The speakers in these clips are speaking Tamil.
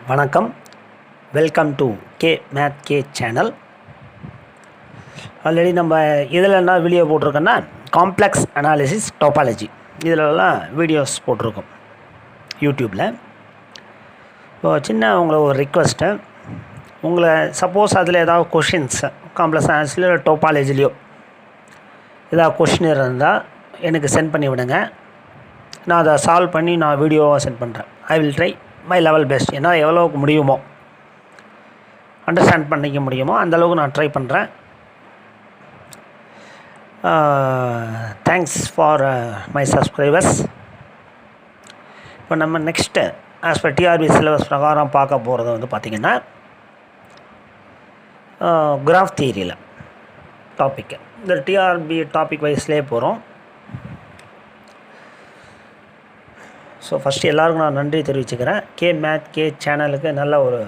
வணக்கம், welcome to K math K channel. Already நம்ம இதில் என்ன வீடியோ போட்டிருக்கோன்னா காம்ப்ளெக்ஸ் அனாலிசிஸ் டோபாலஜி இதிலெல்லாம் வீடியோஸ் போட்டிருக்கோம் யூடியூப்பில். இப்போ சின்ன உங்களை ஒரு ரிக்வெஸ்ட்டு, உங்களை சப்போஸ் அதில் ஏதாவது கொஷின்ஸ் காம்ப்ளெக்ஸ் அனாலிசிஸ்லையோ டோபாலஜிலையோ ஏதாவது கொஷின் இருந்தால் எனக்கு சென்ட் பண்ணி விடுங்க. நான் அதை சால்வ் பண்ணி நான் வீடியோவாக சென்ட் பண்ணுறேன். I will try my level best. ஏன்னா எவ்வளோக்கு முடியுமோ, அண்டர்ஸ்டாண்ட் பண்ணிக்க முடியுமோ அந்தளவுக்கு நான் ட்ரை பண்ணுறேன். Thanks for my subscribers. இப்போ நம்ம next as per TRP syllabus பிரகாரம் பார்க்க போகிறது வந்து பார்த்திங்கன்னா கிராஃப் தியரியில் டாப்பிக்கு. இந்த டிஆர்பி டாபிக் வைஸ்லேயே போகிறோம். ஸோ ஃபஸ்ட்டு எல்லாருக்கும் நான் நன்றி தெரிவிச்சுக்கிறேன். கே மேத் கே சேனலுக்கு நல்ல ஒரு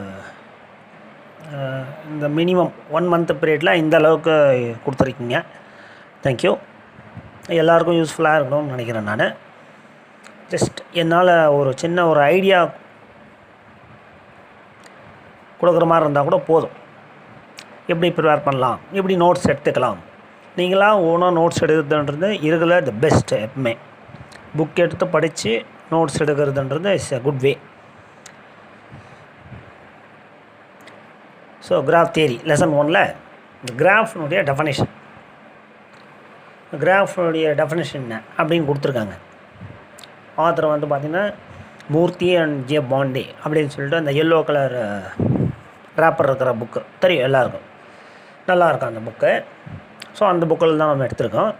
இந்த மினிமம் 1 மந்த் பீரியடில் இந்த அளவுக்கு கொடுத்துருக்கீங்க. தேங்க்யூ. எல்லாருக்கும் யூஸ்ஃபுல்லாக இருக்கணும்னு நினைக்கிறேன். நான் ஜஸ்ட் என்னால் ஒரு சின்ன ஒரு ஐடியா கொடுக்குற மாதிரி இருந்தால் கூட போதும். எப்படி ப்ரிப்பேர் பண்ணலாம், எப்படி நோட்ஸ் எடுத்துக்கலாம். நீங்களாம் ஓனாக நோட்ஸ் எடுக்கிறதுன்றது இருக்கிற த பெஸ்ட். எப்பவுமே புக் எடுத்து படித்து நோட்ஸ் எடுக்கிறதுன்றது is a good way. So graph theory lesson 1ல் இந்த கிராஃப்னுடைய டெஃபனிஷன், கிராஃப்னுடைய டெஃபனிஷன் என்ன அப்படின்னு கொடுத்துருக்காங்க. ஆத்தர் வந்து பார்த்திங்கன்னா மூர்த்தி அண்ட் ஜே பாண்டே அப்படின்னு சொல்லிட்டு அந்த எல்லோ கலர் ரேப்பர் இருக்கிற புக்கு தெரியும் எல்லாருக்கும். நல்லாயிருக்கும் அந்த புக்கு. ஸோ அந்த புக்கில் தான் நம்ம எடுத்திருக்கோம்.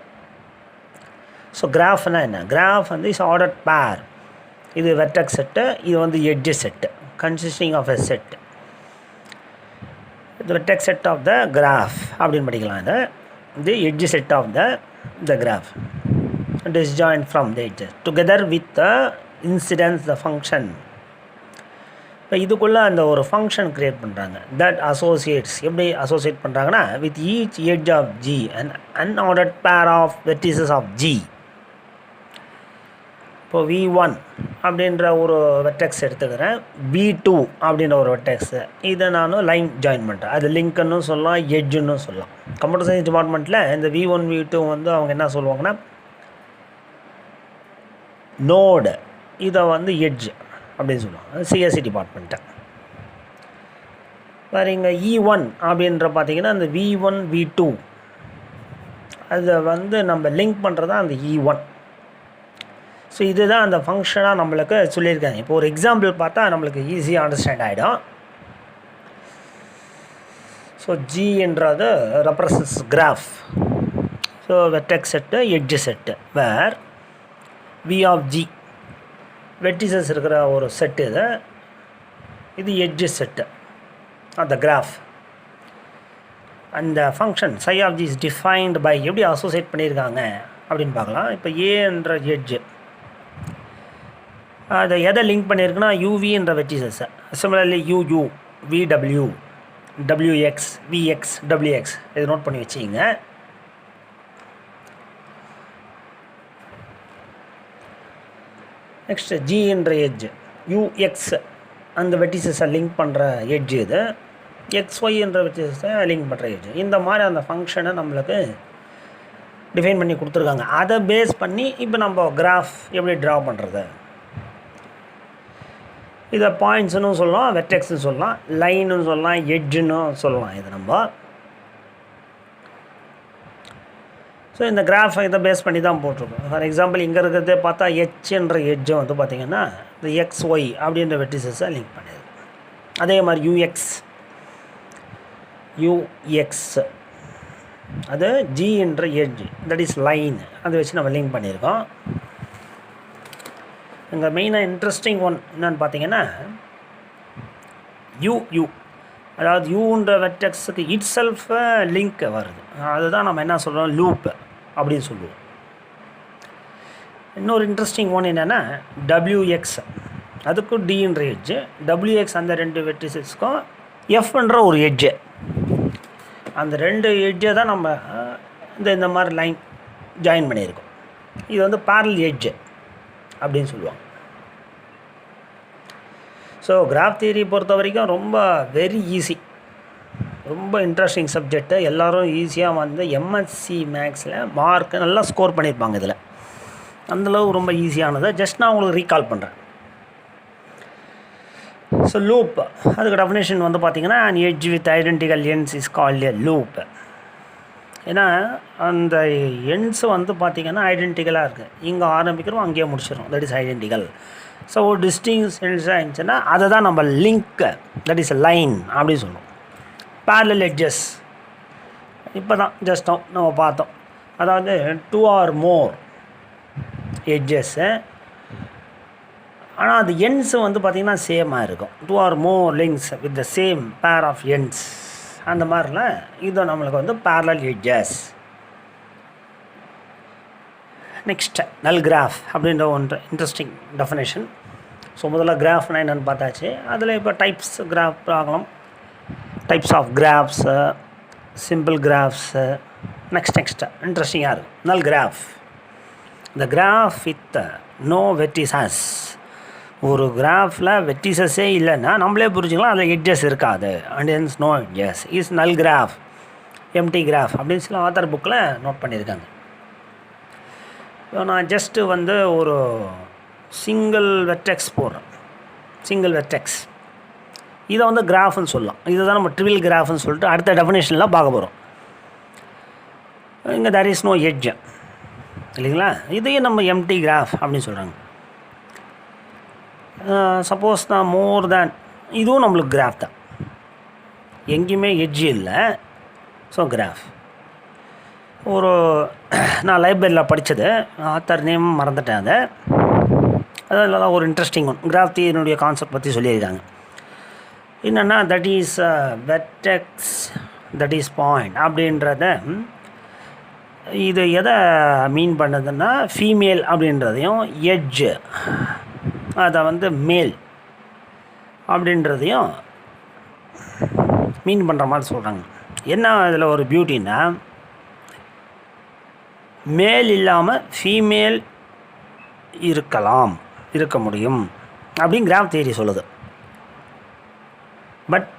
ஸோ கிராஃப்னால் என்ன? கிராஃப் வந்து இஸ் ஆர்டர்ட் பேர். இது வெர்டெக்ஸ் செட்டு, இது வந்து edge set, consisting of a set. இது vertex set of the graph அப்படின்னு படிக்கலாம். இது edge set of the graph. Disjoint from the edges together with the incidence the function. இப்போ இதுக்குள்ளே அந்த ஒரு ஃபங்க்ஷன் க்ரியேட் பண்ணுறாங்க. That associates. எப்படி அசோசியேட் பண்ணுறாங்கன்னா with each edge of G and unordered pair of vertices of G. இப்போ V1 அப்படின்ற ஒரு வெர்டெக்ஸ் எடுத்துக்கிறேன், V2 அப்படின்ற ஒரு வெர்டெக்ஸு. இதை நான் லைன் ஜாயின் பண்ணுறேன். அது லிங்க்குன்னு சொல்லலாம், எட்ஜுன்னு சொல்லலாம். கம்ப்யூட்டர் சயின்ஸ் டிபார்ட்மெண்ட்டில் இந்த V1 V2 வந்து அவங்க என்ன சொல்லுவாங்கன்னா நோடு, இதை வந்து எட்ஜ் அப்படின்னு சொல்லுவாங்க. சிஎஸ்சி டிபார்ட்மெண்ட்டை வேறு. இங்கே E1 அப்படின்ற பார்த்திங்கன்னா அந்த V1 V2 அதை வந்து நம்ம லிங்க் பண்ணுறது தான் அந்த E1. ஸோ இதுதான் அந்த ஃபங்க்ஷனாக நம்மளுக்கு சொல்லியிருக்காங்க. இப்போ ஒரு எக்ஸாம்பிள் பார்த்தா நம்மளுக்கு ஈஸியாக அண்டர்ஸ்டாண்ட் ஆகிடும். ஸோ ஜின்றது represents graph. So vertex set, edge set. Where V of G vertices இருக்கிற ஒரு செட்டு. இது எட்ஜ் செட்டு அந்த கிராஃப். அந்த function psi of G is defined by எப்படி அசோசியேட் பண்ணியிருக்காங்க அப்படின்னு பார்க்கலாம். இப்போ ஏன்ற எட்ஜு அதை எதை லிங்க் பண்ணியிருக்குன்னா யூவின்ற வெர்டிசஸை. Similarly UU, VW, WX, VX, WX இது நோட் பண்ணி வச்சிங்க. நெக்ஸ்ட் ஜின்ற எட்ஜ் யூஎக்ஸ் அந்த வெர்டிசஸை லிங்க் பண்ணுற எட்ஜ். இது எக்ஸ்ஒய்ன்ற வெர்டிசஸை லிங்க் பண்ணுற எட்ஜ். இந்த மாதிரி அந்த ஃபங்க்ஷனை நம்மளுக்கு டிஃபைன் பண்ணி கொடுத்துருக்காங்க. அதை பேஸ் பண்ணி இப்போ நம்ம கிராஃப் எப்படி ட்ரா பண்ணுறது, இதை பாயிண்ட்ஸுன்னு சொல்லலாம், வெர்டெக்ஸ்னு சொல்லலாம், லைன்னு சொல்லலாம், எட்ஜுன்னு சொல்லலாம். இது நம்ம ஸோ இந்த கிராஃபை இதை பேஸ் பண்ணி தான் போட்டிருக்கோம். ஃபார் எக்ஸாம்பிள் இங்கே இருக்கிறதே பார்த்தா எச்ன்ற எட்ஜை வந்து பார்த்திங்கன்னா இந்த எக்ஸ்ஒய் அப்படின்ற வெர்டிசஸை லிங்க் பண்ணிடுது. அதே மாதிரி யூஎக்ஸ் அது ஜின்ற எட்ஜ், தட் இஸ் லைன். அதை வச்சு நம்ம லிங்க் பண்ணியிருக்கோம். இங்கே மெயினாக இன்ட்ரெஸ்டிங் ஒன் என்னென்னு பார்த்தீங்கன்னா யூ அதாவது யூன்ற வெர்டெக்ஸுக்கு இட் செல்ஃப் லிங்க் வருது. அதுதான் நம்ம என்ன சொல்கிறோம், லூப் அப்படின்னு சொல்லுவோம். இன்னொரு இன்ட்ரெஸ்டிங் ஒன் என்னென்னா டபிள்யூஎக்ஸ், அதுக்கும் டின்ற எட்ஜு, டபிள்யூஎக்ஸ் அந்த 2 வெர்டிசஸ்க்கும் எஃப்ன்ற ஒரு எட்ஜு. அந்த 2 எட்ஜை தான் நம்ம இந்த மாதிரி லைன் ஜாயின் பண்ணியிருக்கோம். இது வந்து பேரலல் எட்ஜு அப்படின்னு சொல்லுவாங்க. ஸோ கிராஃப் தியரி பொறுத்த வரைக்கும் ரொம்ப வெரி ஈஸி, ரொம்ப இன்ட்ரெஸ்டிங் சப்ஜெக்ட்டு. எல்லோரும் ஈஸியாக வந்து எம்எஸ்சி மேக்ஸில் மார்க் நல்லா ஸ்கோர் பண்ணியிருப்பாங்க. இதில் அந்தளவு ரொம்ப ஈஸியானது. ஜஸ்ட் நான் உங்களுக்கு ரீகால் பண்ணுறேன். ஸோ லூப், அதுக்கு டெஃபினேஷன் வந்து பார்த்திங்கன்னா an edge with identical ends is called a loop. ஏன்னா அந்த எண்ட்ஸ் வந்து பார்த்திங்கன்னா ஐடென்டிக்கலாக இருக்குது. இங்கே ஆரம்பிக்கிறோம் அங்கேயே முடிச்சிடும், தட் இஸ் ஐடென்டிக்கல். ஸோ ஒரு டிஸ்டிங்ஸ் எண்ட்ஸாக இருந்துச்சுன்னா அதை தான் நம்ம லிங்க், தட் இஸ் லைன் அப்படின்னு சொல்லுவோம். parallel edges இப்போ தான் ஜஸ்ட் நம்ம பார்த்தோம். அதாவது 2 or more எட்ஜஸ்ஸு, ஆனால் அது எண்ட்ஸு வந்து பார்த்திங்கன்னா சேமாக இருக்கும். 2 or more links with the same pair of ends, அந்த மாதிரிலாம் இது நம்மளுக்கு வந்து parallel edges. நெக்ஸ்ட் நல் கிராஃப் அப்படின்ற ஒன்று இன்ட்ரெஸ்டிங் டெஃபினேஷன். ஸோ முதல்ல கிராஃப்னா என்னென்னு பார்த்தாச்சு. அதில் இப்போ டைப்ஸ் கிராஃப் ஆகலாம், types of graphs, simple graphs. Next இன்ட்ரெஸ்டிங்காக இருக்கும் நல் கிராஃப். இந்த கிராஃப் வித் நோ வெர்டிசஸ். ஒரு கிராஃபில் வெர்டிசஸே இல்லைன்னா நம்மளே புரிஞ்சுக்கலாம் அதில் எட்ஜஸ் இருக்காது. And hence no edges is null graph, empty graph அப்படின்னு சில ஆத்தர் புக்கில் நோட் பண்ணியிருக்காங்க. நான் ஜஸ்ட்டு வந்து ஒரு சிங்கிள் வெர்டெக்ஸ் போடுறேன், சிங்கிள் வெர்டெக்ஸ். இதை வந்து கிராஃப்னு சொல்லலாம். இதை தான் நம்ம ட்ரிவியல் கிராஃப்னு சொல்லிட்டு அடுத்த டெஃபினேஷனில் பார்க்க போகிறோம். இங்கே தேர் இஸ் நோ எட்ஜ் இல்லைங்களா. இதையும் நம்ம எம்டி கிராஃப் அப்படின்னு சொல்கிறாங்க. சப்போஸ் நான் மோர் தேன், இதுவும் நம்மளுக்கு கிராஃப் தான், எங்கேயுமே எட்ஜ் இல்லை. So graph. ஒரு நான் லைப்ரரியில் படித்தது, ஆத்தர் நேம் மறந்துட்டேன். அதெல்லாம் ஒரு இன்ட்ரெஸ்டிங் ஒன். கிராஃப் தியரியினுடைய கான்செப்ட் பற்றி சொல்லியிருக்காங்க. என்னென்னா that is vertex, that is point அப்படின்றத, இது எதை மீன் பண்ணுதுன்னா ஃபீமேல் அப்படின்றதையும், எட்ஜ் அதை வந்து மேல் அப்படின்றதையும் மீன் பண்ணுற மாதிரி சொல்கிறாங்க. என்ன இதில் ஒரு பியூட்டின்னா, மேல் இல்லாமல் ஃபீமேல் இருக்க முடியும் அப்படின்னு கிராஃப் தியரி சொல்லுது. பட்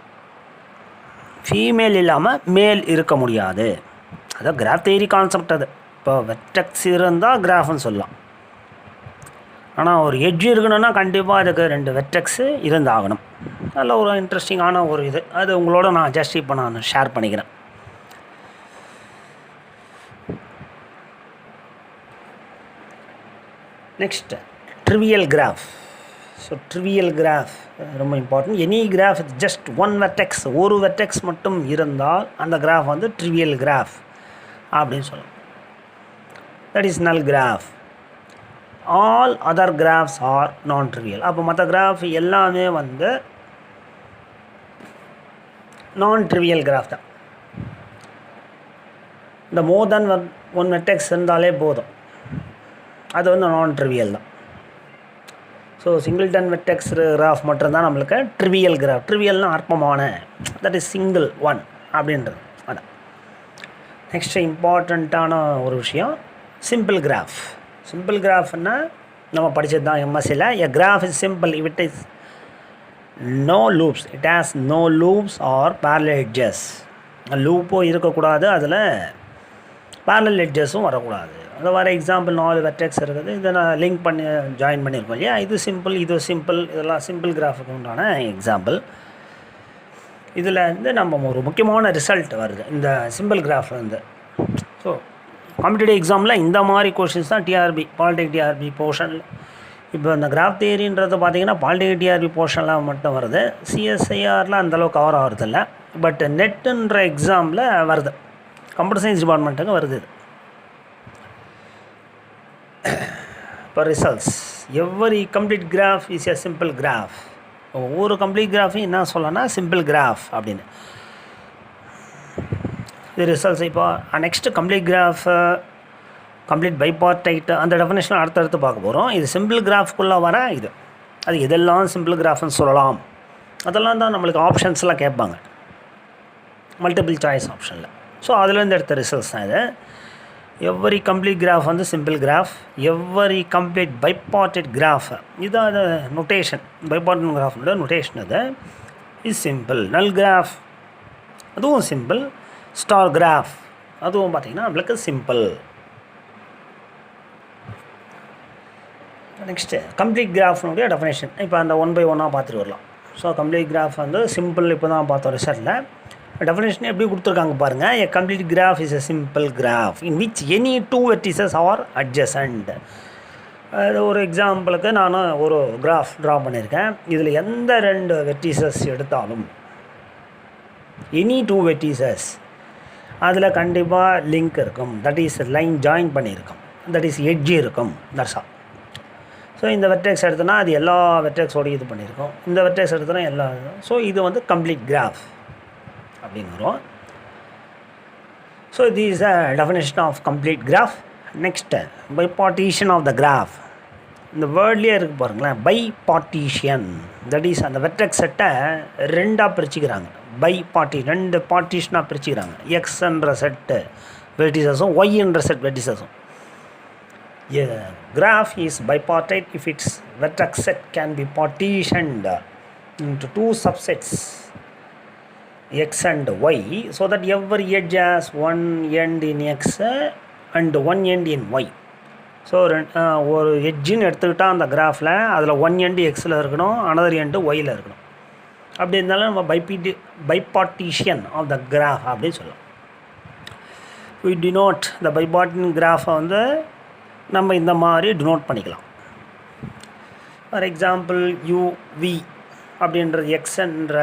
ஃபீமேல் இல்லாமல் மேல் இருக்க முடியாது. அதான் கிராஃப் தியரி கான்செப்ட். அது இப்போ வெர்டெக்ஸ் இருந்தால் கிராஃப்னு சொல்லலாம். ஆனால் ஒரு எட்ஜ் இருக்கணும்னா கண்டிப்பாக அதுக்கு 2 வெர்டெக்ஸு இருந்தாகணும். நல்ல ஒரு இன்ட்ரெஸ்டிங்கான ஒரு இது. அது உங்களோட நான் ஜஸ்ட் இப்போ நான் ஷேர் பண்ணிக்கிறேன். Next trivial graph. So trivial graph ரொம்ப important. Any graph just one vertex, ஒரு வெர்டெக்ஸ் மட்டும் இருந்தால் அந்த கிராஃப் வந்து ட்ரிவியல் கிராஃப் அப்படின்னு சொல்லலாம். That is null graph. All other graphs are non trivial. அப்போ மற்ற கிராஃப் எல்லாமே வந்து நான் ட்ரிவியல் கிராஃப் தான். இந்த மோர் தென் ஒன் வெர்டெக்ஸ் இருந்தாலே போதும், அது வந்து நான் ட்ரிவியல் தான். ஸோ சிங்கிள்டன் வெர்டெக்ஸ் கிராஃப் மட்டும்தான் நம்மளுக்கு ட்ரிவியல் கிராஃப். ட்ரிவியல்னால் அற்பமான, தட் இஸ் சிங்கிள் ஒன் அப்படின்றது. அதான் நெக்ஸ்ட்டு இம்பார்ட்டண்ட்டான ஒரு விஷயம் சிம்பிள் கிராஃப். சிம்பிள் கிராஃப்னா நம்ம படித்தது தான் எம்எஸ்சியில். A graph is simple if it is no loops, it has no loops or parallel edges. லூப்பும் இருக்கக்கூடாது, அதில் parallel edgesஸும் வரக்கூடாது. அது வர எக்ஸாம்பிள் 4 வெர்டெக்ஸ் இருக்குது, இதை நான் லிங்க் பண்ணி ஜாயின் பண்ணியிருக்கோம் இல்லையா. இது சிம்பிள், இது சிம்பிள், இதெல்லாம் சிம்பிள் கிராஃபுக்கு உண்டான எக்ஸாம்பிள். இதில் வந்து நம்ம ஒரு முக்கியமான ரிசல்ட் வருது இந்த சிம்பிள் கிராஃப் வந்து. ஸோ காம்படிட்டிவ் எக்ஸாமில் இந்த மாதிரி கொஷின்ஸ் தான் டிஆர்பி, பாலிடெக் டிஆர்பி போர்ஷனில். இப்போ இந்த கிராஃப் தியரின்றது பார்த்திங்கன்னா பாலிடெக் டிஆர்பி போர்ஷனில் மட்டும் வருது. சிஎஸ்ஐஆரில் அந்தளவுக்கு கவர் ஆகிறதில்ல. பட் நெட்டுன்ற எக்ஸாமில் வருது, கம்ப்யூட்டர் சயின்ஸ் டிபார்ட்மெண்ட்டுக்கு வருது. இப்போ results, every complete graph is a simple graph. ஒவ்வொரு கம்ப்ளீட் கிராஃபையும் என்ன சொல்லணும்னா சிம்பிள் கிராஃப் அப்படின்னு. இது ரிசல்ட்ஸ். இப்போ நெக்ஸ்ட்டு கம்ப்ளீட் கிராஃப், கம்ப்ளீட் பைபார்டைட், அந்த டெஃபினேஷன் அடுத்தடுத்து பார்க்க போகிறோம். இது சிம்பிள் கிராஃப்குள்ளே வர இது, அது இதெல்லாம் சிம்பிள் கிராஃப்னு சொல்லலாம். அதெல்லாம் தான் நம்மளுக்கு ஆப்ஷன்ஸ்லாம் கேட்பாங்க மல்டிபிள் சாய்ஸ் ஆப்ஷனில். ஸோ அதுலேருந்து எடுத்த ரிசல்ட்ஸ் தான் இது. எவ்வரி கம்ப்ளீட் கிராஃப் வந்து simple graph, every complete bipartite graph இதுதான் அது நொட்டேஷன். பைபார்ட்டட் கிராஃபோட நொட்டேஷன் அது இஸ் சிம்பிள். நல் கிராஃப் அதுவும் சிம்பிள். ஸ்டார் கிராஃப் அதுவும் பார்த்திங்கன்னா நம்மளுக்கு சிம்பிள். நெக்ஸ்ட்டு கம்ப்ளீட் கிராஃப்னுடைய டெஃபினேஷன் இப்போ அந்த 1 by 1 பார்த்துட்டு வரலாம். ஸோ கம்ப்ளீட் கிராஃப் வந்து சிம்பிள் இப்போ தான் பார்த்தோம் ரிசல்ட்டில். டெஃபினேஷன் எப்படி கொடுத்துருக்காங்க பாருங்கள். A complete graph is a simple graph in which any 2 vertices R adjacent. அது ஒரு எக்ஸாம்பிளுக்கு நான் ஒரு கிராஃப் ட்ரா பண்ணியிருக்கேன். இதில் எந்த 2 வெர்டிசஸ் எடுத்தாலும் எனி 2 வெர்டிசஸ் அதில் கண்டிப்பாக லிங்க் இருக்கும். தட் இஸ் லைன் ஜாயின் பண்ணியிருக்கும். தட் இஸ் எட்ஜ் இருக்கும். That's all. ஸோ இந்த வெர்டெக்ஸ் எடுத்தோன்னா அது எல்லா வெர்டெக்ஸோடையும் இது பண்ணியிருக்கோம். இந்த வெர்டெக்ஸ் எடுத்தோன்னா எல்லா. ஸோ இது வந்து கம்ப்ளீட் கிராஃப் அப்படின்னு வரும். So this is a definition of complete graph. Next, bipartition of the graph. இந்த வேர்ட்லேயே இருக்குது பாருங்களேன், bipartition. தட் இஸ் அந்த வெர்டெக்ஸ் செட்டை 2ஆக பிரிச்சுக்கிறாங்க. ரெண்டு பார்ட்டிஷனாக பிரிச்சுக்கிறாங்க. எக்ஸ்ன்ற செட்டு வெர்டிசஸும் ஒய்ன்ற செட் வெர்டிசஸும். A graph is bipartite if its vertex set can be partitioned into 2 subsets x and y so that every edge has one end in x and one end in y. So ஒரு எட்ஜின்னு எடுத்துக்கிட்டால் அந்த கிராஃபில் அதில் ஒன் எண்டு எக்ஸில் இருக்கணும், அனதர் எண்டு ஒயில் இருக்கணும். அப்படி இருந்தாலும் நம்ம பைபார்ட்டிஷியன் ஆஃப் த கிராஃப் அப்படின்னு சொல்லலாம். we denote the bipartition கிராஃபை வந்து நம்ம இந்த மாதிரி டினோட் பண்ணிக்கலாம். ஃபார் எக்ஸாம்பிள் யூவி அப்படின்றது எக்ஸ்ன்ற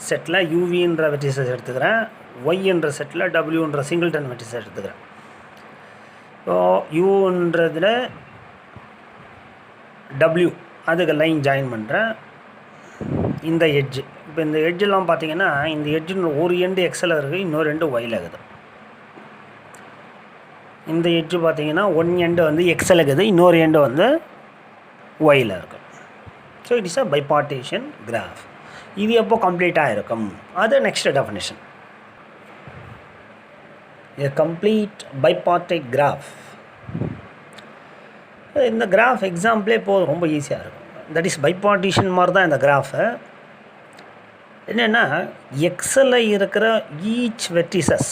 செட்டில் யூவின்ற வெர்டிசஸ் எடுத்துக்கிறேன். ஒய்ன்ற செட்டில் டபிள்யூன்ற சிங்கிள்டன் வெர்டிசஸ் எடுத்துக்கிறேன். ஸோ யூன்றதில் டபிள்யூ அதுக்கு லைன் ஜாயின் பண்ணுறேன். இந்த எட்ஜு இப்போ இந்த எட்ஜெல்லாம் பார்த்தீங்கன்னா இந்த எட்ஜுன்னு ஒரு எண்டு எக்ஸில் இருக்குது, இன்னொரு எண்டு ஒயில் இருக்குது. இந்த எட்ஜு பார்த்தீங்கன்னா ஒன் எண்டு வந்து எக்ஸில் இருக்குது, இன்னொரு எண்டு வந்து ஒயில் இருக்குது. So it is a bipartition graph. இது எப்போ கம்ப்ளீட்டாக இருக்கும் அது next definition. A complete bipartite graph. இந்த கிராஃப் எக்ஸாம்பிளே போதும், ரொம்ப ஈஸியாக இருக்கும். தட் இஸ் பைபார்ட்டிஷன் மாதிரி தான் இந்த கிராஃபு. என்னென்னா எக்ஸில் இருக்கிற ஈச் வெர்டிசஸ்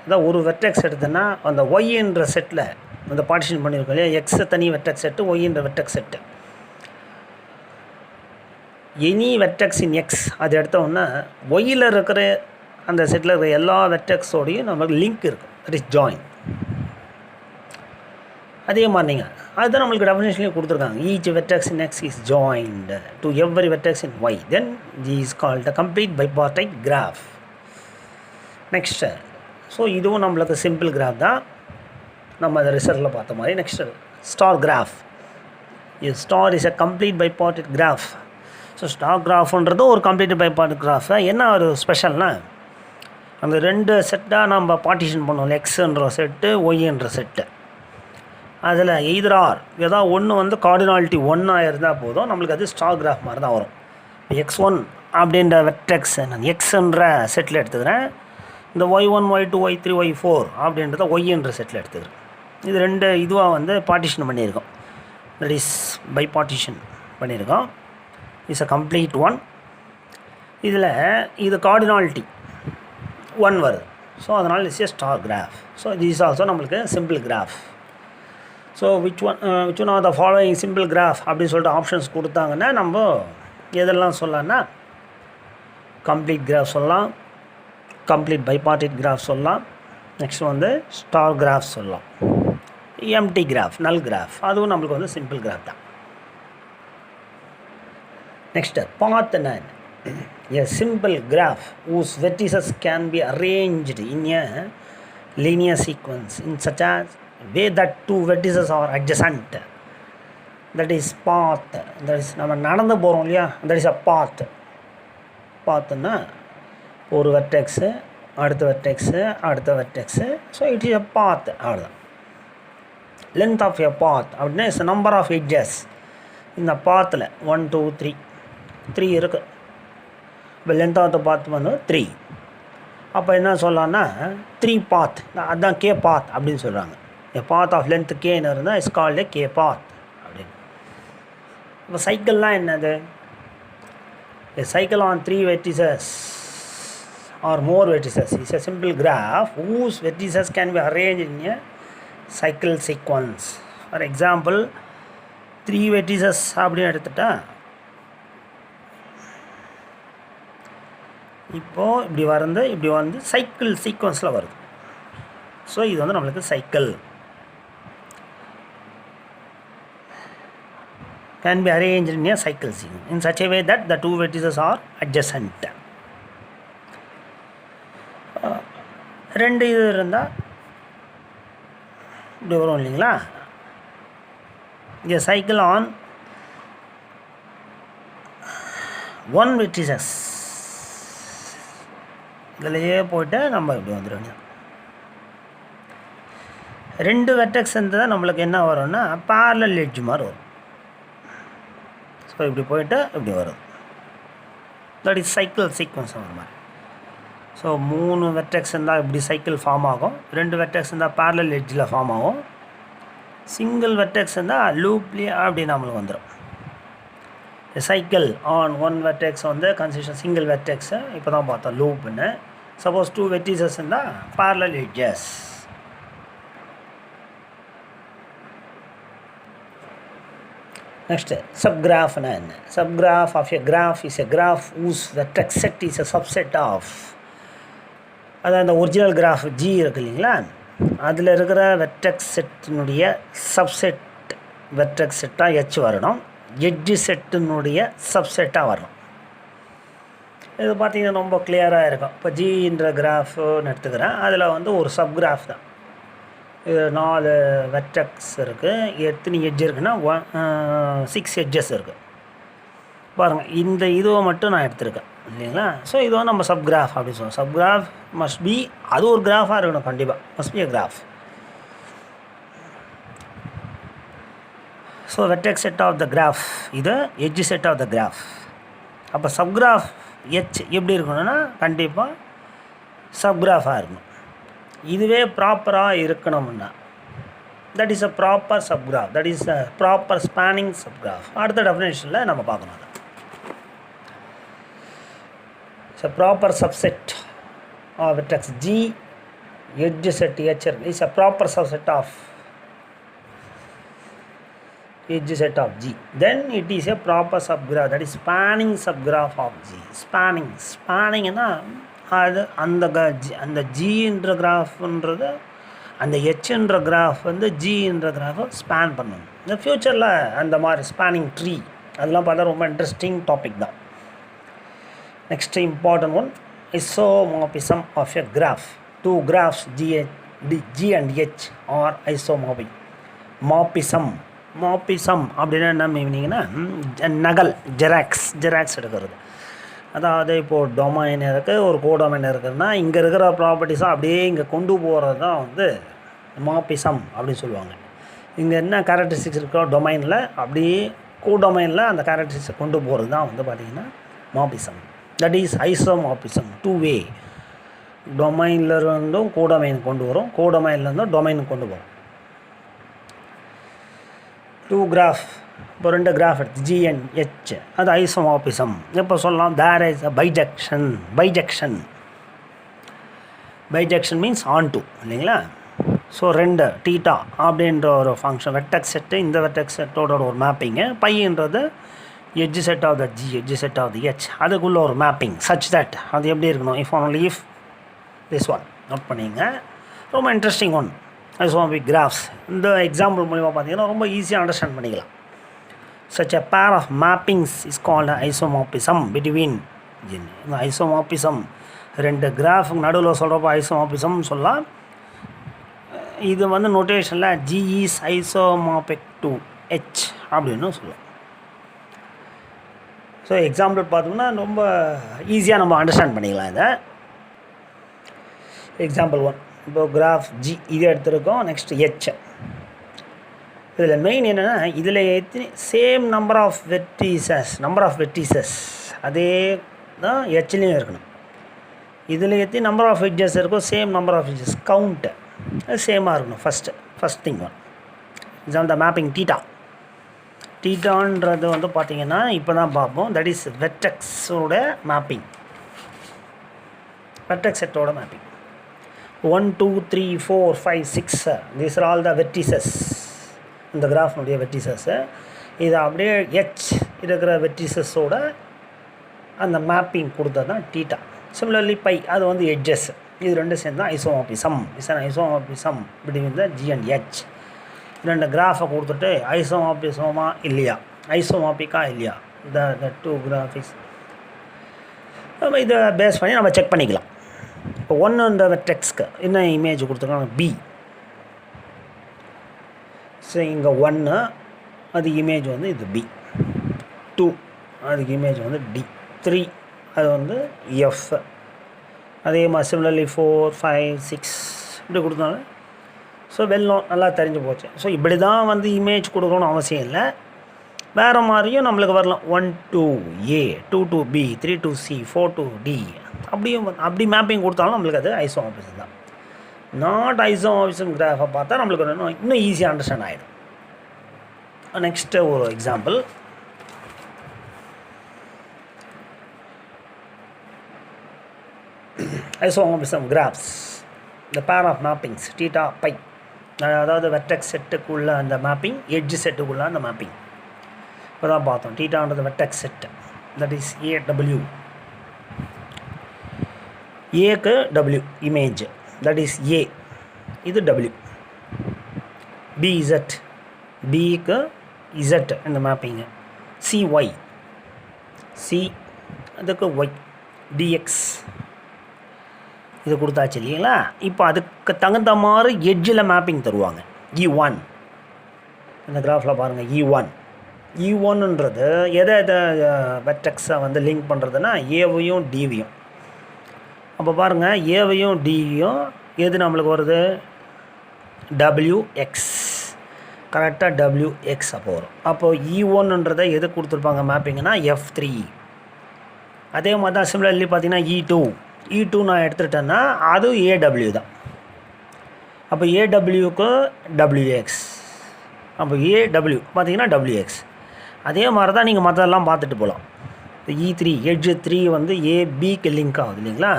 அதான் ஒரு வெர்டெக்ஸ் எடுத்தோன்னா அந்த ஒய்ன்ற செட்டில் அந்த பார்ட்டிஷன் பண்ணியிருக்கோம் இல்லையா, எக்ஸ் தனி வெர்டெக்ஸ் செட்டு, ஒய்ன்ற vertex set. Any vertex in X அது எடுத்தோன்னா ஒய்யில் இருக்கிற அந்த செட்டில் இருக்கிற எல்லா வெர்டெக்ஸோடையும் நமக்கு லிங்க் இருக்கும். That is join. அதே மாதிரி நீங்கள் அதுதான் நம்மளுக்கு டெஃபினேஷன்லேயே கொடுத்துருக்காங்க. Each vertex in X is joined to every vertex in Y. Then the is called a complete bipartite graph. Next so இதுவும் நம்மளுக்கு சிம்பிள் கிராஃப் தான், நம்ம அதை ரிசல்ட்டில் பார்த்த மாதிரி. Next star graph. இது star is a complete bipartite graph. So star கிராஃப்ன்றது ஒரு கம்ப்ளீட் பைபார்டைட் கிராஃப் தான். என்ன ஒரு ஸ்பெஷல்னால் அந்த 2 செட்டாக நம்ம பார்ட்டிஷன் பண்ணுவோம், எக்ஸுன்ற செட்டு ஒய்ன்ற செட்டு. அதில் எய்தர் ஆர் ஏதாவது ஒன்று வந்து கார்டினாலிட்டி 1 இருந்தால் போதும், நம்மளுக்கு அது ஸ்டார் கிராஃப் மாதிரி தான் வரும். x1 அப்படின்ற வெர்டெக்ஸ் நான் எக்ஸுன்ற செட்டில் எடுத்துக்கிறேன். இந்த y1 y2 y3 y4 அப்படின்றத ஒய்ன்ற செட்டில் எடுத்துக்கிறேன். இது 2 இதுவாக வந்து பார்ட்டிஷன் பண்ணியிருக்கோம். தட் இஸ் பைபார்ட்டிஷன் பண்ணியிருக்கோம். Is a complete one. இதில் இது கார்டினாலிட்டி 1 வருது. ஸோ அதனால் it's a star graph. So this is also நம்மளுக்கு simple graph. So which one are the following simple graph அப்படின்னு சொல்லிட்டு ஆப்ஷன்ஸ் கொடுத்தாங்கன்னா நம்ம எதெல்லாம் சொல்லலாம்னா கம்ப்ளீட் கிராஃப் சொல்லலாம், கம்ப்ளீட் பைபார்டைட் கிராஃப் சொல்லலாம், நெக்ஸ்ட் வந்து ஸ்டார் கிராஃப் சொல்லலாம், எம்டி கிராஃப், நல் கிராஃப், அதுவும் நம்மளுக்கு வந்து சிம்பிள் கிராஃப் தான். நெக்ஸ்ட்டு பாத் என்ன? A simple graph whose vertices can be arranged in a linear sequence in such a way that 2 vertices are adjacent. That is path. That is நம்ம நடந்து போகிறோம் இல்லையா, that is a path. பாத்துன்னா ஒரு வெர்டெக்ஸு அடுத்த வெர்டெக்ஸு அடுத்த vertex. So it is a path. அவ்வளோதான். லென்த் ஆஃப் a path அப்படின்னா இட்ஸ் நம்பர் ஆஃப் எட்ஜஸ். இந்த பாத்தில் 1 2 3 இருக்குது. இப்போ லென்த் ஆஃப் த பாத் வந்து 3. அப்போ என்ன சொல்லலாம்னா 3 பாத், அதுதான் கே பாத் அப்படின்னு சொல்கிறாங்க. a path of length k இருந்தால் இஸ் கால்ட் ஏ கே பாத் அப்படின்னு. இப்போ சைக்கிள்லாம் என்னது? A cycle on 3 vertices or more vertices is a simple graph whose vertices can be arranged in a cycle sequence. For example, 3 vertices அப்படின்னு எடுத்துட்டா இப்போது இப்படி வந்து சைக்கிள் சீக்வன்ஸில் வருது. ஸோ இது வந்து நம்மளுக்கு cycle can be arranged in a cycle sequence in such a way that the two vertices are adjacent. ரெண்டு இது இருந்தால் இப்படி வரும் இல்லைங்களா? a cycle on one vertices இதிலையே போய்ட்டு நம்ம இப்படி வந்துடும். ரெண்டு வெர்டெக்ஸ் இருந்தால் நம்மளுக்கு என்ன வரும்னா parallel edge மாதிரி வரும். ஸோ இப்படி போய்ட்டு இப்படி வரும். தட் இஸ் சைக்கிள் சீக்வன்ஸ் வர மாதிரி. ஸோ 3 வெர்டெக்ஸ் இருந்தால் இப்படி சைக்கிள் ஃபார்ம் ஆகும். 2 வெர்டெக்ஸ் இருந்தால் parallel எட்ஜில் ஃபார்ம் ஆகும். சிங்கிள் வெர்டெக்ஸ் இருந்தால் லூப்லேயே அப்படி நம்மளுக்கு வந்துடும். சைக்கிள் ஆன் ஒன் வெர்டெக்ஸ் வந்து கன்சிஸ்டன் சிங்கிள் வெர்டெக்ஸு இப்போ தான் பார்த்தோம் லூப்னு. சப்போஸ் 2 வெர்டிசஸ் இருந்தால் parallel edges. Next, subgraph na enna? Subgraph of a graph is a graph whose vertex set is a subset of. அதான் அந்த ஒரிஜினல் கிராஃப் ஜி இருக்கு இல்லைங்களா, அதில் இருக்கிற வெர்டெக்ஸ் செட்டினுடைய சப்செட் வெர்டெக்ஸ் செட்டாக ஹெச் வரணும், எட்ஜு செட்டினுடைய சப்செட்டாக வரணும். இது பார்த்திங்கன்னா ரொம்ப கிளியராக இருக்கும். இப்போ ஜின்ற கிராஃப்னு எடுத்துக்கிறேன், அதில் வந்து ஒரு சப்கிராஃப் தான். இது 4 வெர்டெக்ஸ் இருக்குது. எத்தனை எட்ஜ் இருக்குன்னா 6 எட்ஜஸ் இருக்குது. பாருங்கள், இந்த இதுவை மட்டும் நான் எடுத்திருக்கேன் இல்லைங்களா. ஸோ இதுவும் நம்ம சப்கிராஃப் அப்படின்னு சொல்லுவோம். சப்கிராஃப் மஸ்ட் பி, அது ஒரு கிராஃபாக இருக்கணும் கண்டிப்பாக, must be a graph. So vertex set of the graph, இது edge set of the graph. அப்போ சப்கிராஃப் ஹெச் எப்படி இருக்கணும்னா கண்டிப்பாக சப்கிராஃபாக இருக்கணும். இதுவே ப்ராப்பராக இருக்கணும்னா that is a proper subgraph, that is a proper spanning subgraph. அடுத்த டெஃபினேஷனில் நம்ம பார்க்கணும். அதை it's a proper subset of vertex G, edge set H is a proper subset of edge set of G, then it is a proper subgraph, that is spanning subgraph of G. spanning னா அது அந்த ஜின்ற கிராஃப்ன்றது அந்த ஹெச்ன்ற கிராஃப் வந்து ஜின்ற கிராஃபை ஸ்பேன் பண்ணணும். இந்த ஃப்யூச்சரில் அந்த மாதிரி ஸ்பேனிங் ட்ரீ அதெல்லாம் பார்த்தா ரொம்ப இன்ட்ரெஸ்டிங் டாபிக் தான். Next important one, isomorphism of a graph. Two graphs G and H are isomorphic. Morphism அப்படின்னா என்ன மீனிங்னா நகல், ஜெராக்ஸ் எடுக்கிறது. அதாவது இப்போது டொமைன் இருக்குது, ஒரு கோடொமைன் இருக்குதுன்னா இங்கே இருக்கிற ப்ராப்பர்ட்டிஸும் அப்படியே இங்கே கொண்டு போகிறது தான் வந்து மார்பிசம் அப்படின்னு சொல்லுவாங்க. இங்கே என்ன கேரக்டரிஸ்டிக்ஸ் இருக்கோ டொமைனில் அப்படியே கோடொமைனில் அந்த கேரக்டரிஸ்டிக்ஸை கொண்டு போகிறது தான் வந்து பார்த்திங்கன்னா morphism. That is isomorphism, 2 way. டொமைன்லேருந்தும் கோடொமைன் கொண்டு வரும், கோடொமைன்லேருந்தும் டொமைன் கொண்டு போகும். 2 கிராஃப், இப்போ 2 கிராஃப் எடுத்து ஜி அண்ட் ஹெச், அது ஐசோமார்பிசம். இப்போ சொல்லலாம் there is a bijection means onto இல்லைங்களா. ஸோ 2 டீட்டா அப்படின்ற ஒரு ஃபங்க்ஷன், வெர்டெக்ஸ் செட்டு, இந்த வெர்டெக்ஸ் செட்டோட ஒரு மேப்பிங்கு, பையன்றது edge set of the G, edge set of the H, அதுக்குள்ளே ஒரு மேப்பிங் சச் தட் அது எப்படி இருக்கணும். If only if this one note பண்ணிங்க, ரொம்ப இன்ட்ரெஸ்டிங் ஒன். ஐசோமார்பிக் கிராஃப்ஸ் இந்த எக்ஸாம்பிள் மூலிமா பார்த்தீங்கன்னா ரொம்ப ஈஸியாக அண்டர்ஸ்டாண்ட் பண்ணிக்கலாம். Such a pair of mappings is called isomorphism between. இந்த ஐசோமார்பிசம் 2 கிராஃபுக்கு நடுவில் சொல்கிறப்போ ஐசோமார்பிசம் சொல்லலாம். இது வந்து நோட்டேஷனில் G is isomorphic to H அப்படின்னு சொல்லுவோம். ஸோ எக்ஸாம்பிள் பார்த்தோம்னா ரொம்ப ஈஸியாக நம்ம அண்டர்ஸ்டாண்ட் பண்ணிக்கலாம் இதை. எக்ஸாம்பிள் 1, இப்போ கிராஃப் ஜி இது எடுத்துருக்கோம். Next H. இதில் மெயின் என்னென்னா இதில் எத்தனை சேம் நம்பர் ஆஃப் வெர்டிசஸ் அதே தான் ஹெச்லேயும் இருக்கணும். இதில் எத்தனை நம்பர் ஆஃப் எட்ஜஸ் இருக்கோ same number of edges count அது சேமாக இருக்கணும். First thing one is the mapping டீட்டான்றது வந்து பார்த்திங்கன்னா இப்போ தான் பார்ப்போம். தட் இஸ் வெர்டெக்ஸோட மேப்பிங், வெர்டெக்ஸ் செட்டோட mapping. 1 2 3 4 5 6 these are all the vertices. இந்த கிராஃப்னுடைய வெர்டிசஸ்ஸு இது அப்படியே ஹெச் இருக்கிற வெர்டிசஸோட அந்த மேப்பிங் கொடுத்தது தான் டீட்டா. சிமிலர்லி பை அது வந்து எட்ஜஸ். இது ரெண்டு சேர்ந்து தான் isomorphism. Isomorphism between the G and H. ரெண்டு கிராஃபை கொடுத்துட்டு ஐசோமார்பிசமா இல்லையா, ஐசோமார்பிக்கா இல்லையா, த டூ கிராஃபிக்ஸ் நம்ம இதை பேஸ் பண்ணி நம்ம செக் பண்ணிக்கலாம். இப்போ ஒன்று இந்த வெர்டெக்ஸ்க்கு என்ன இமேஜ் கொடுத்துருக்காங்க, பி. ஸோ இங்கே 1 அதுக்கு இமேஜ் வந்து இது பி. 2 அதுக்கு இமேஜ் வந்து டி. 3 அது வந்து எஃப். அதே மாதிரி சிமிலர்லி 4 5 6 இப்படி கொடுத்தாலும் ஸோ நல்லா தெரிஞ்சு போச்சு. ஸோ இப்படி தான் வந்து இமேஜ் கொடுக்கணும்னு அவசியம் இல்லை, வேறு மாதிரியும் நம்மளுக்கு வரலாம். 1 to A 2 to B 3 to C 4 to D அப்படியும் அப்படி மேப்பிங் கொடுத்தாலும் நம்மளுக்கு அது ஐசோமார்பிசம் தான். நாட் ஐசோமார்பிசம் கிராஃபை பார்த்தா நம்மளுக்கு இன்னும் ஈஸியாக அண்டர்ஸ்டாண்ட் ஆகிடும். நெக்ஸ்ட்டு ஒரு எக்ஸாம்பிள். ஐசோமார்பிசம் கிராஃப்ஸ் இந்த pair of mappings theta phi, அதாவது வெர்டெக்ஸ் செட்டுக்குள்ள அந்த மேப்பிங், எட்ஜ் செட்டுக்குள்ள அந்த மேப்பிங் இப்போ தான் பார்த்தோம். டீட்டான்றது vertex set, that is AW. ஏக்கு W image, that is A, இது W. BZ, பிக்கு Z இந்த மேப்பிங்கு. CY, C அதுக்கு Y, DX இது கொடுத்தாச்சு இல்லைங்களா. இப்போ அதுக்கு தகுந்த மாதிரி எட்ஜில் மேப்பிங் தருவாங்க. E1 இந்த கிராஃபில் பாருங்கள், E1ன்றது எதை வெர்டெக்ஸை வந்து லிங்க் பண்ணுறதுன்னா ஏவையும் டிவியும். அப்போ பாருங்கள், ஏவையும் டிவியும் எது நம்மளுக்கு வருது, WX, கரெக்டாக WX அப்போ வரும். அப்போது E1ன்றதை எது கொடுத்துருப்பாங்க மேப்பிங்கன்னா F3. அதே மாதிரி தான் சிமிலர்லி பார்த்தீங்கன்னா E2 நான் எடுத்துகிட்டேன்னா அது AW தான். அப்போ AWக்கு WX, அப்போ AW பார்த்தீங்கன்னா WX. அதே மாதிரி தான் நீங்கள் மற்றதெல்லாம் பார்த்துட்டு போகலாம். E3 எட்ஜ் 3 வந்து ABக்கு லிங்க் ஆகுது இல்லைங்களா.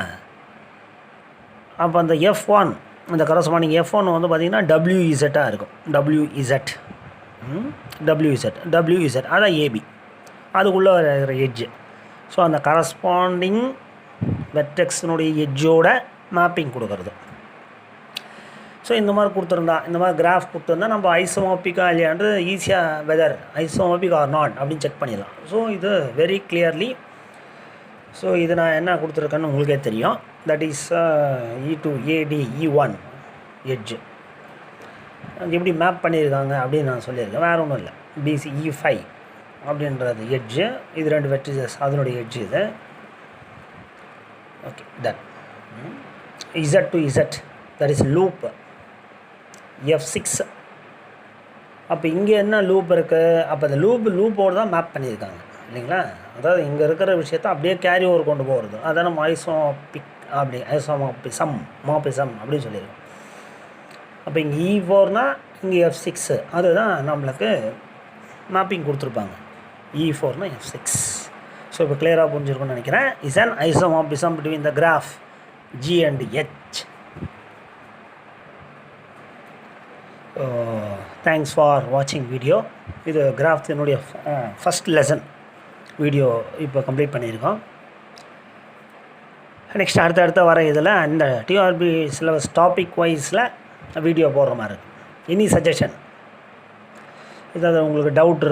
அப்போ அந்த F1 இந்த கரஸ்பாண்டிங் F1 வந்து பார்த்திங்கன்னா WZஆக இருக்கும். WZ அதான் AB, அதுக்குள்ளே வர எட்ஜு. ஸோ அந்த கரஸ்பாண்டிங் வெர்டெக்ஸினுடைய எட்ஜோட மேப்பிங் கொடுக்குறது. ஸோ இந்த மாதிரி கொடுத்துருந்தா, இந்த மாதிரி கிராஃப் கொடுத்துருந்தா நம்ம ஐசோமார்பிக்கா இல்லையான்று ஈஸியாக வெதர் ஐசோமார்பிக் ஆர் நாட் அப்படின்னு செக் பண்ணிடலாம். ஸோ இது வெரி கிளியர்லி. ஸோ இது நான் என்ன கொடுத்துருக்கேன்னு உங்களுக்கே தெரியும். That is E2 AD E1 edge எப்படி மேப் பண்ணியிருக்காங்க அப்படின்னு நான் சொல்லியிருக்கேன். வேறு ஒன்றும் இல்லை. BC E5 அப்படின்றது எட்ஜு, இது ரெண்டு வெர்டிசஸ் அதனுடைய எட்ஜு இது. Okay, done. Z to Z, that is loop F6. அப்போ இங்கே என்ன லூப் இருக்குது, அப்போ அந்த லூப்போடு தான் மேப் பண்ணியிருக்காங்க இல்லைங்களா. அதாவது இங்கே இருக்கிற விஷயத்தை அப்படியே கேரி ஓவர் கொண்டு போகிறது, அதான் நம்ம ஐசோமார்பிசம் அப்படின்னு சொல்லியிருக்கோம். அப்போ இங்கே E4னா இங்கே F6, அதுதான் நம்மளுக்கு மேப்பிங் கொடுத்துருப்பாங்க. E4னா F6. ஸோ இப்போ கிளியராக புரிஞ்சிருக்கும்னு நினைக்கிறேன். Is an isomorphism between the graph G and H. Thanks for வாட்சிங் வீடியோ. இது கிராஃப்ஸினுடைய ஃபஸ்ட் லெசன் வீடியோ இப்போ கம்ப்ளீட் பண்ணியிருக்கோம். நெக்ஸ்ட் அடுத்த வர இதில் இந்த டிஆர்பி சிலபஸ் டாபிக் வைஸில் வீடியோ போடுற மாதிரி இருக்குது. எனி சஜஷன், ஏதாவது உங்களுக்கு டவுட்